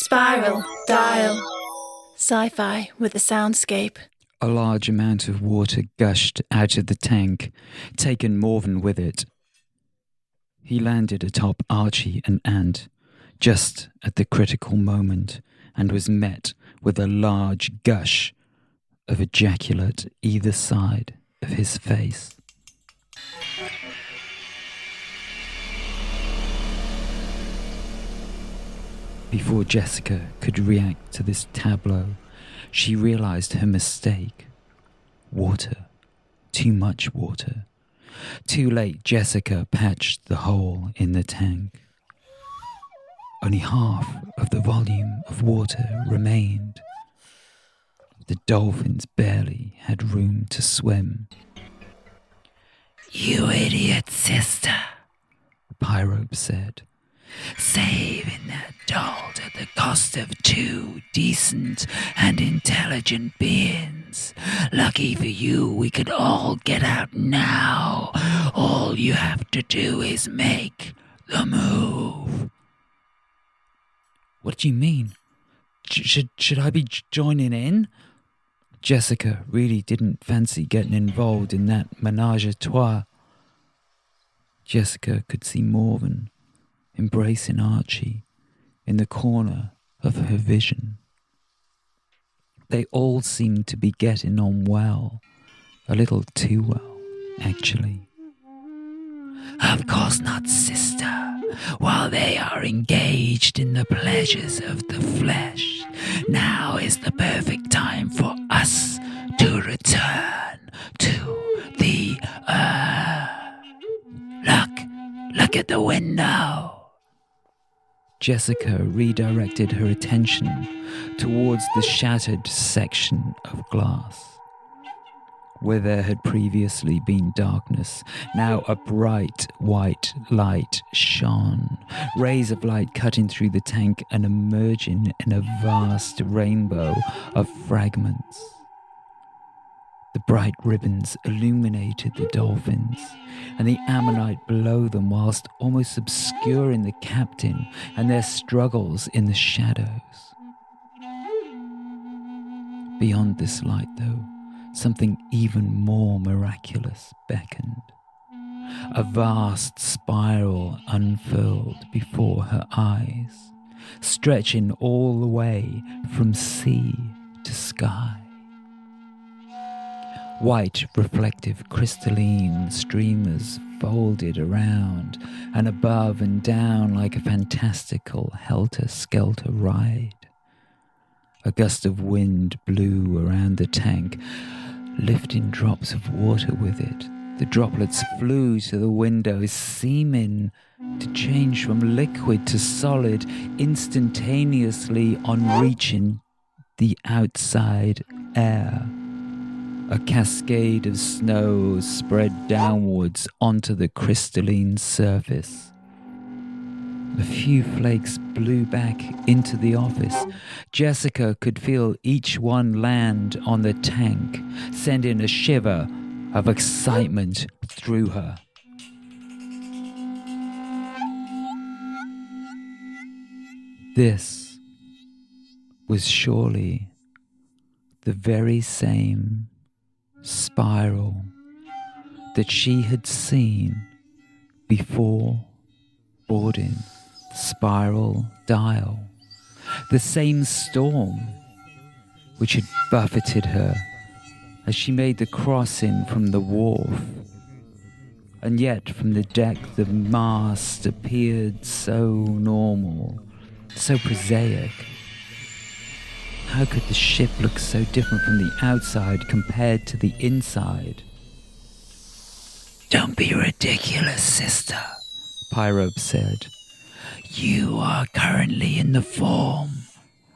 Spiral, dial. Sci-fi with a soundscape. A large amount of water gushed out of the tank, taking Morven with it. He landed atop Archie and Ant, just at the critical moment, and was met with a large gush of ejaculate either side of his face. Before Jessica could react to this tableau, she realized her mistake. Water. Too much water. Too late, Jessica patched the hole in the tank. Only half of the volume of water remained. The dolphins barely had room to swim. "You idiot sister," Pyrope said. "Saving that doll at the cost of two decent and intelligent beings. Lucky for you, we could all get out now. All you have to do is make the move." "What do you mean? Should I be joining in?" Jessica really didn't fancy getting involved in that menage a trois. Jessica could see Morven embracing Archie in the corner of her vision. They all seemed to be getting on well, a little too well, actually. "Of course not, sister. While they are engaged in the pleasures of the flesh, now is the perfect time for us to return to the earth. Look at the window." Jessica redirected her attention towards the shattered section of glass. Where there had previously been darkness, now a bright white light shone, rays of light cutting through the tank and emerging in a vast rainbow of fragments. The bright ribbons illuminated the dolphins and the ammonite below them, whilst almost obscuring the captain and their struggles in the shadows. Beyond this light, though, something even more miraculous beckoned. A vast spiral unfurled before her eyes, stretching all the way from sea to sky. White, reflective, crystalline streamers folded around and above and down like a fantastical helter-skelter ride. A gust of wind blew around the tank, lifting drops of water with it. The droplets flew to the windows, seeming to change from liquid to solid instantaneously on reaching the outside air. A cascade of snow spread downwards onto the crystalline surface. A few flakes blew back into the office. Jessica could feel each one land on the tank, sending a shiver of excitement through her. This was surely the very same spiral that she had seen before boarding the spiral dial. The same storm which had buffeted her as she made the crossing from the wharf. And yet from the deck the mast appeared so normal, so prosaic. How could the ship look so different from the outside compared to the inside? "Don't be ridiculous, sister," Pyrope said. "You are currently in the form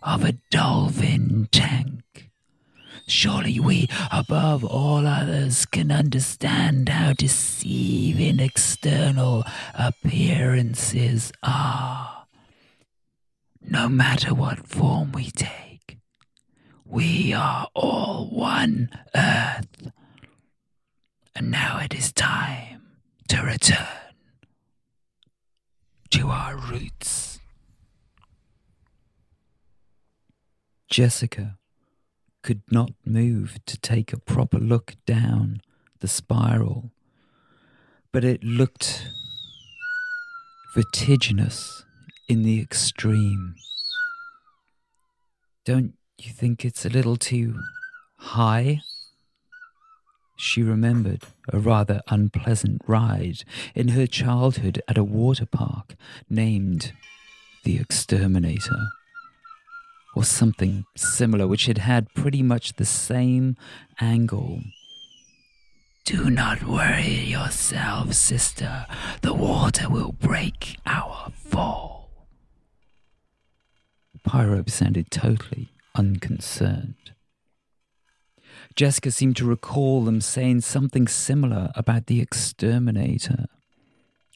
of a dolphin tank. Surely we, above all others, can understand how deceiving external appearances are. No matter what form we take, we are all one Earth. And now it is time to return to our roots." Jessica could not move to take a proper look down the spiral, but it looked vertiginous in the extreme. Don't you think it's a little too high? She remembered a rather unpleasant ride in her childhood at a water park named the Exterminator, or something similar, which had had pretty much the same angle. "Do not worry yourself, sister. The water will break our fall." Pyrope sounded totally unconcerned. Jessica seemed to recall them saying something similar about the Exterminator.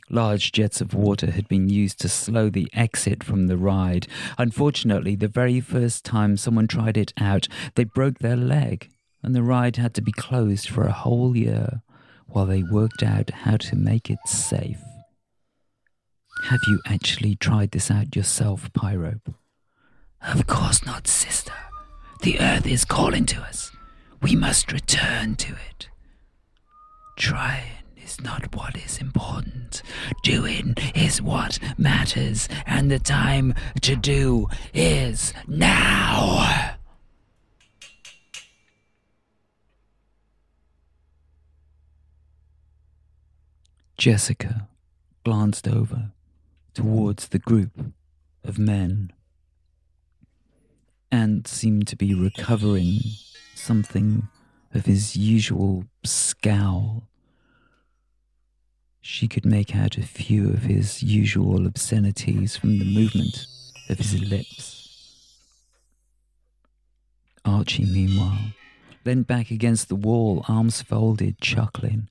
Large jets of water had been used to slow the exit from the ride. Unfortunately, the very first time someone tried it out, they broke their leg, and the ride had to be closed for a whole year while they worked out how to make it safe. "Have you actually tried this out yourself, Pyrope?" "Of course not, sister. The earth is calling to us. We must return to it. Trying is not what is important. Doing is what matters, and the time to do is now." Jessica glanced over towards the group of men and seemed to be recovering something of his usual scowl. She could make out a few of his usual obscenities from the movement of his lips. Archie, meanwhile, leant back against the wall, arms folded, chuckling.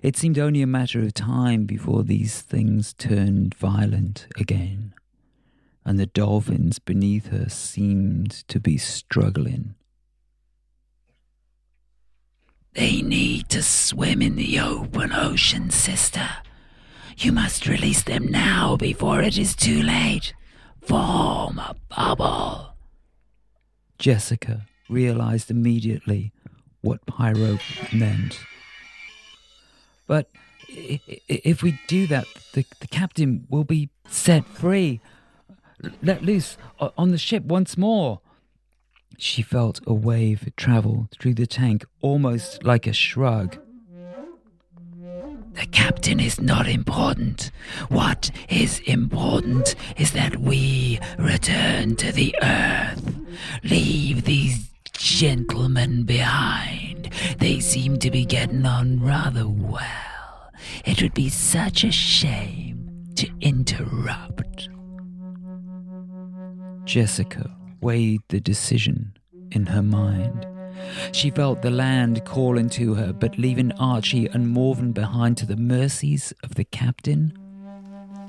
It seemed only a matter of time before these things turned violent again, and the dolphins beneath her seemed to be struggling. "They need to swim in the open ocean, sister. You must release them now before it is too late. Form a bubble." Jessica realized immediately what Pyrope meant. "But if we do that, the captain will be set free. Let loose on the ship once more." She felt a wave travel through the tank, almost like a shrug. "The captain is not important. What is important is that we return to the earth. Leave these gentlemen behind. They seem to be getting on rather well. It would be such a shame to interrupt." Jessica weighed the decision in her mind. She felt the land calling to her, but leaving Archie and Morven behind to the mercies of the captain,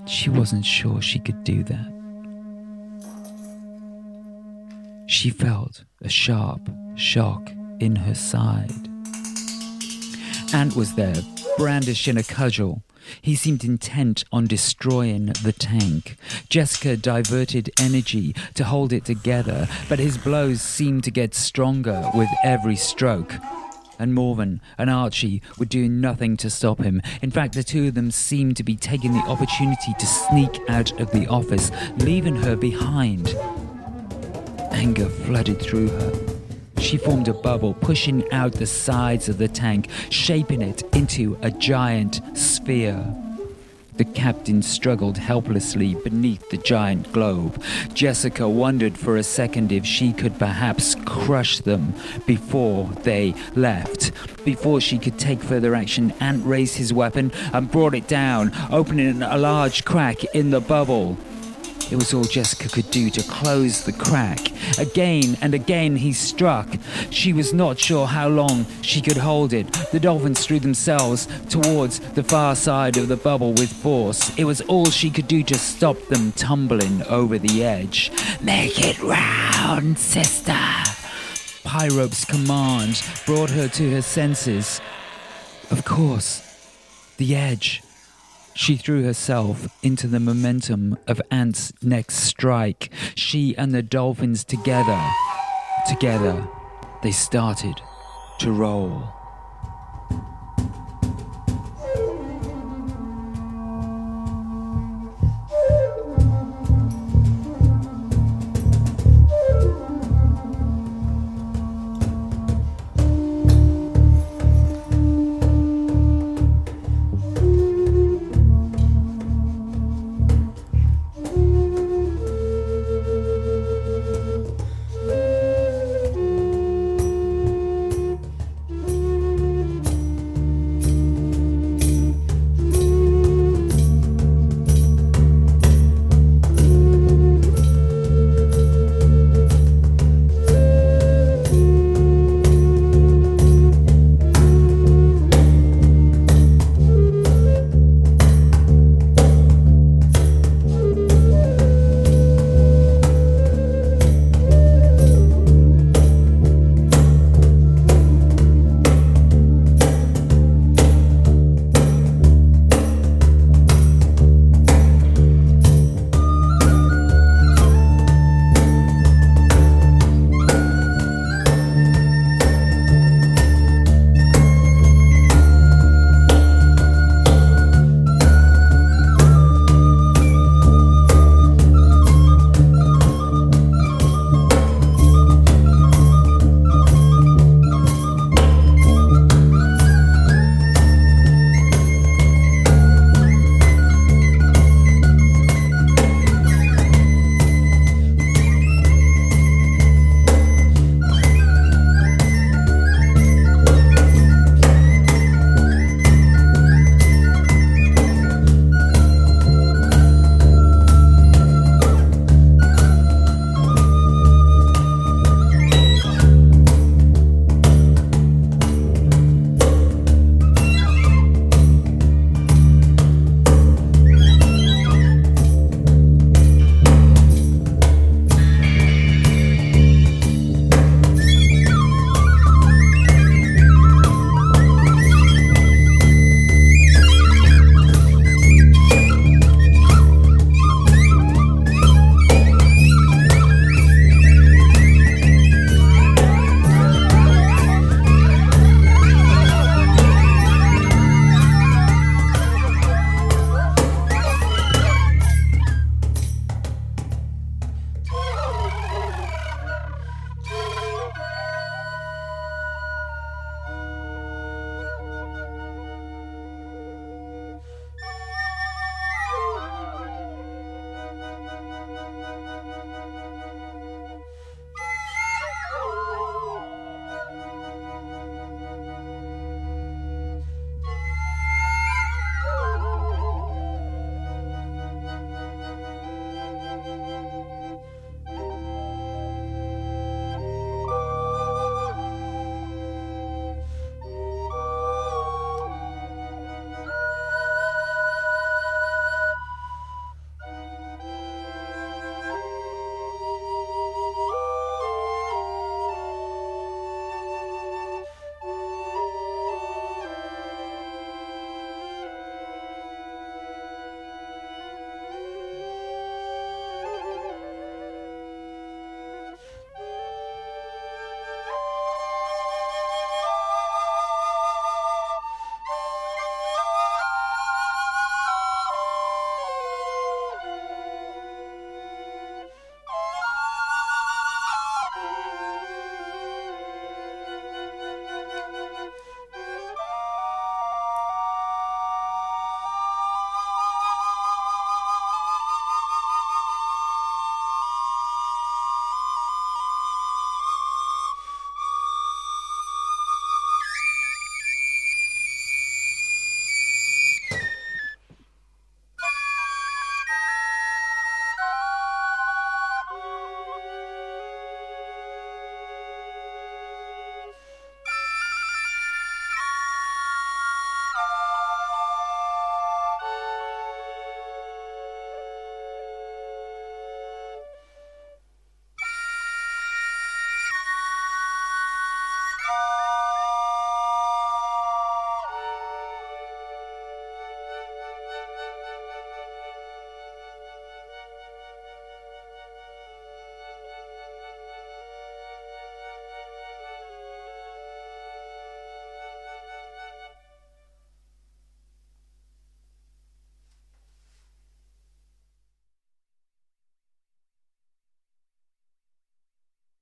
she wasn't sure she could do that. She felt a sharp shock in her side. Ant was there, brandishing a cudgel. He seemed intent on destroying the tank. Jessica diverted energy to hold it together, but his blows seemed to get stronger with every stroke. And Morven and Archie were doing nothing to stop him. In fact, the two of them seemed to be taking the opportunity to sneak out of the office, leaving her behind. Anger flooded through her. She formed a bubble, pushing out the sides of the tank, shaping it into a giant sphere. The captain struggled helplessly beneath the giant globe. Jessica wondered for a second if she could perhaps crush them before they left. Before she could take further action, Ant raised his weapon and brought it down, opening a large crack in the bubble. It was all Jessica could do to close the crack. Again and again he struck. She was not sure how long she could hold it. The dolphins threw themselves towards the far side of the bubble with force. It was all she could do to stop them tumbling over the edge. "Make it round, sister." Pyrope's command brought her to her senses. Of course, the edge. She threw herself into the momentum of Ant's next strike. She and the dolphins together Together, they started to roll.